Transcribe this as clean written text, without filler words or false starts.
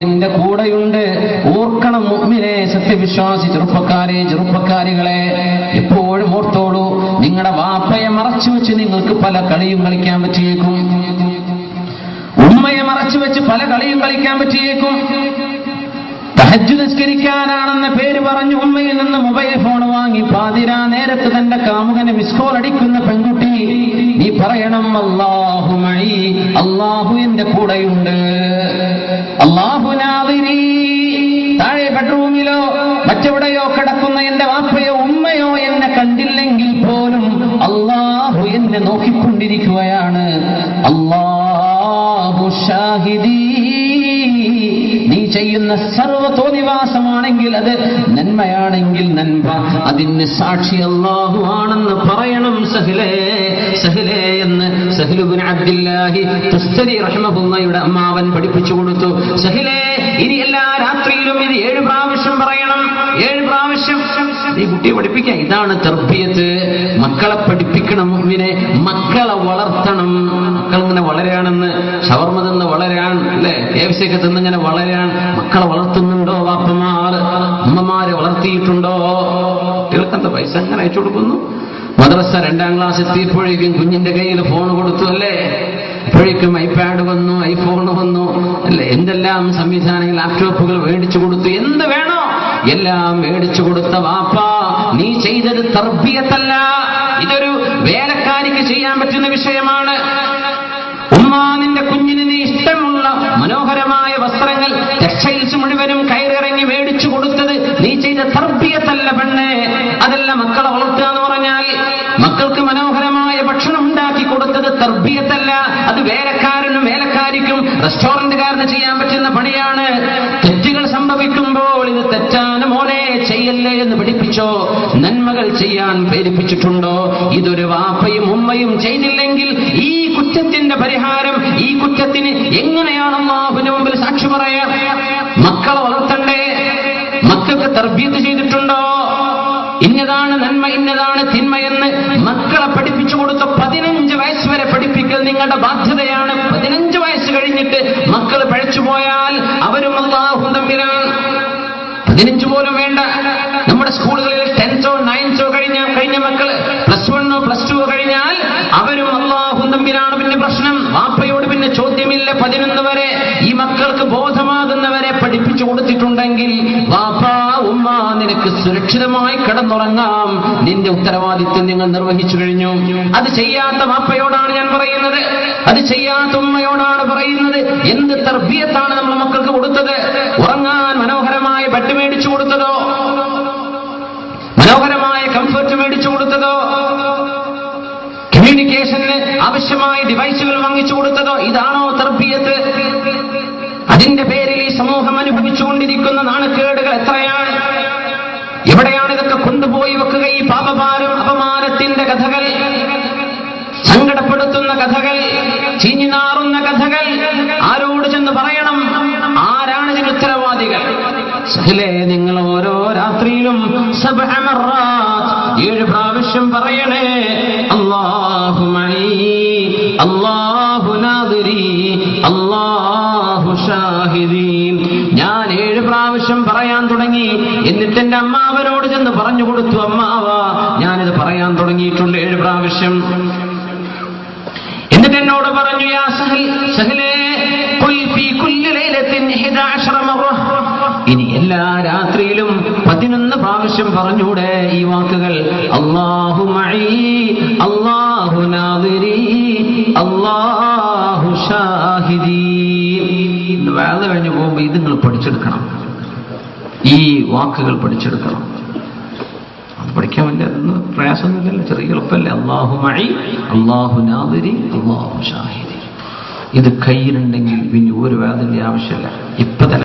നിന്റെ കൂടെയുണ്ട്. ഓർക്കണം മുഅ്മിനെ, സത്യവിശ്വാസി ചെറുപ്പക്കാരികളെ, എപ്പോഴും ഓർത്തോളൂ. നിങ്ങളുടെ വാപ്പയെ മറച്ചു വെച്ച് നിങ്ങൾക്ക് പല കളിയും കളിക്കാൻ പറ്റിയേക്കും. ഉമ്മയെ മറച്ചു വെച്ച് പല കളിയും കളിക്കാൻ പറ്റിയേക്കും. തഹജ്ജുദ് നിസ്കരിക്കാനാണെന്ന പേര് പറഞ്ഞു ഉമ്മയിൽ നിന്ന് മൊബൈൽ ഫോൺ വാങ്ങി പാതിരാ നേരത്ത് തന്റെ കാമുകനെ മിസ് കോൾ അടിക്കുന്ന പെൺകുട്ടി, നീ പറയണം അല്ലാഹു മഈ, അല്ലാഹു എന്റെ കൂടെയുണ്ട്. അല്ലാഹു നാദിരി, താഴെ ബെഡ്റൂമിലോ മറ്റെവിടെയോ കിടക്കുന്ന എന്റെ വാപ്പയോ ഉമ്മയോ എന്നെ കണ്ടില്ലെങ്കിൽ പോലും അല്ലാഹു എന്നെ നോക്കിക്കൊണ്ടിരിക്കുകയാണ്. അല്ലാഹു ഷാഹിദീ, നീ ചെയ്യുന്ന സർവ്വ തോന്നിവാസമാണെങ്കിൽ അത് നന്മയാണെങ്കിൽ നന്മ, അതിന് സാക്ഷി അല്ലാഹു ആണെന്ന് പറയണം സഹലേ എന്ന് സഹ്ലു ഇബ്നു അബ്ദുല്ലാഹി തുസ്തരി റഹിമഹുല്ലാഹയുടെ അമ്മാവൻ പഠിപ്പിച്ചു കൊടുത്തു. സഹലേ, ഇനി എല്ലാ രാത്രിയിലും ഇത് 7 പ്രാവശ്യം പറയണം. 7 പ്രാവശ്യം ഈ കുട്ടിയെ പഠിപ്പിക്കാം. ഇതാണ് തർബിയത്ത്. മക്കളെ പഠിപ്പിക്കണം. മുഅ്മിനെ, മക്കളെ വളർത്തണം. മക്കളിങ്ങനെ വളരാണെന്ന്, ഷവർമ തിന്ന് വളരാൻ, അല്ലെ, KFC ഒക്കെ തിന്നിങ്ങനെ വളരാൻ മക്കളെ വളർത്തുന്നുണ്ടോ? ഉമ്മമാരെ വളർത്തിയിട്ടുണ്ടോ? കുട്ടികൾക്കെന്താ പൈസ അങ്ങനെ അയച്ചു കൊടുക്കുന്നു. മദ്രസ 2ാം ക്ലാസ് എത്തിയപ്പോഴേക്കും കുഞ്ഞിന്റെ കയ്യിൽ ഫോൺ കൊടുത്തു, അല്ലേ? അപ്പോഴേക്കും ഐപാഡ് വന്നു, ഐഫോൺ വന്നു, അല്ലെ, എന്തെല്ലാം സംവിധാനങ്ങൾ, ലാപ്ടോപ്പുകൾ മേടിച്ചു കൊടുത്തു. എന്ത് വേണോ എല്ലാം മേടിച്ചു കൊടുത്ത വാപ്പ, നീ ചെയ്തത് തർബിയത്തല്ല, ഇതൊരു വേലക്കാരിക്ക് ചെയ്യാൻ പറ്റുന്ന വിഷയമാണ്. ഉമ്മ, നിന്റെ കുഞ്ഞിന് നീ ഇഷ്ടമുള്ള മനോഹരമായ വസ്ത്രങ്ങൾ, ടെക്സ്റ്റൈൽസ് മുഴുവനും കയറിറങ്ങി മേടിച്ചു കൊടുത്തത് നീ ചെയ്ത തർബിയത്തല്ല പെണ്ണേ. അതല്ല മക്കളെ വളർത്തുക എന്ന് പറഞ്ഞാൽ. മക്കൾക്ക് മനോഹരമായ ഭക്ഷണം ഉണ്ടാക്കി കൊടുത്തത് തർബിയത്തല്ല, അത് വേലക്കാരനും വേലക്കാരിക്കും റെസ്റ്റോറന്റുകാരന് ചെയ്യാൻ പറ്റുന്ന പണിയാണ്. തെറ്റുകൾ സംഭവിക്കുമ്പോൾ ഇത് തെറ്റാണ് മോനെ, ചെയ്യല്ലേ എന്ന് പഠിപ്പിച്ചോ? നന്മകൾ ചെയ്യാൻ പ്രേരിപ്പിച്ചിട്ടുണ്ടോ? ഇതൊരു വാപ്പയും ഉമ്മയും ചെയ്തില്ലെങ്കിൽ ഈ കുറ്റത്തിന്റെ പരിഹാരം, ഈ കുറ്റത്തിന് എങ്ങനെയാണ് അല്ലാഹുവിന്റെ മുമ്പിൽ സാക്ഷി പറയാ? മക്കളെ വളർത്തണ്ടേ? മക്കൾക്ക് തർബിയത്ത് ചെയ്തിട്ടുണ്ടോ? ഇന്നതാണ് നന്മ, ഇന്നതാണ് തിന്മയെന്ന് മക്കളെ പഠിപ്പിച്ചു കൊടുത്ത 15 വയസ്സ് വരെ പഠിപ്പിക്കൽ നിങ്ങളുടെ ബാധ്യതയാണ്. 15 വയസ്സ് കഴിഞ്ഞിട്ട് മക്കൾ പഴച്ചുപോയാൽ അവരും അല്ലാഹുവും തമ്മിലാണ്. 15 പോലും വേണ്ട. നമ്മുടെ സ്കൂളുകളിൽ 10th 9th കഴിഞ്ഞ മക്കൾ +1 +2 കഴിഞ്ഞാൽ അവരും അല്ലാഹുവും തമ്മിലാണ് പിന്നെ പ്രശ്നം. വാപ്പയോട് പിന്നെ ചോദ്യമില്ല. 11 വരെ ഈ മക്കൾക്ക് ബോധമാകുന്നവരെ പഠിപ്പിച്ചു കൊടുത്തിട്ടുണ്ടെങ്കിൽ വാപ്പ ഉമ്മ നിനക്ക് സുരക്ഷിതമായി കിടന്നുറങ്ങാം. നിന്റെ ഉത്തരവാദിത്വം നിങ്ങൾ നിർവഹിച്ചു കഴിഞ്ഞു. അത് ചെയ്യാത്ത വാപ്പയോടാണ് ഞാൻ പറയുന്നത്, അത് ചെയ്യാത്ത ഉമ്മയോടാണ് പറയുന്നത്. എന്ത് തർബിയത്താണ് നമ്മൾ മക്കൾക്ക് കൊടുത്തത്? ഉറങ്ങാൻ മനോഹരമായ ബെഡ് മേടിച്ചു കൊടുത്തതോ? മനോഹരമായ കംഫർട്ട് മേടിച്ചു കൊടുത്തതോ? കമ്മ്യൂണിക്കേഷന് ആവശ്യമായ ഡിവൈസുകൾ വാങ്ങിച്ചു കൊടുത്തതോ? ഇതാണോ തർബിയത്ത്? അതിന്റെ പേരിൽ ഈ സമൂഹം അനുഭവിച്ചുകൊണ്ടിരിക്കുന്ന നാണക്കേടുകൾ എത്രയാണ്! എവിടെയാണ് ഇതൊക്കെ കൊണ്ടുപോയി വെക്കുക? ഈ പാപഭാരം, അപമാനത്തിന്റെ കഥകൾ, സങ്കടപ്പെടുത്തുന്ന കഥകൾ, ചീഞ്ഞുനാറുന്ന കഥകൾ ആരോട് ചെന്ന് പറയണം? ആരാണ് ഇതിന് ഉത്തരവാദികൾ? സഹലേ, നിങ്ങൾ ഓരോ രാത്രിയിലും 7 പ്രാവശ്യം പറയണേ, അല്ലാഹു മഈ, അല്ലാഹു നാദിരി, അല്ലാഹു ഷാഹിദീൻ. ഞാൻ 7 പ്രാവശ്യം പറയാൻ തുടങ്ങി. എന്നിട്ട് എന്റെ അമ്മാവനോട് ചെന്ന് പറഞ്ഞു കൊടുത്തു, അമ്മാവ, ഞാനിത് പറയാൻ തുടങ്ങിയിട്ടുണ്ട് 7 പ്രാവശ്യം. എന്നിട്ട് എന്നോട് പറഞ്ഞു, യാ സഹലേ, ഖുൽ ഫീ കുല്ലി ലൈലത്തിൻ 11 മറ. ഇനി എല്ലാ രാത്രിയിലും 11 പ്രാവശ്യം പറഞ്ഞൂടെ ഈ വാക്കുകൾ? അല്ലാഹു മഈ, അല്ലാഹു നാദിരി, അല്ലാഹു ഷാഹിദീ. വേദ കഴിഞ്ഞു പോകുമ്പോൾ ഇത് നിങ്ങൾ പഠിച്ചെടുക്കണം. ഈ വാക്കുകൾ പഠിച്ചെടുക്കണം. അത് പഠിക്കാൻ വലിയ അതൊന്നും പ്രയാസമൊന്നുമില്ലല്ലോ, ചെറിയ എളുപ്പമല്ലേ? അല്ലാഹു മഈ, അല്ലാഹു നാദിരി, അല്ലാഹു ഷാഹിദി. ഇത് കയ്യിലുണ്ടെങ്കിൽ പിന്നെ ഒരു വേദന്റെ ആവശ്യമില്ല. ഇപ്പൊ തന്നെ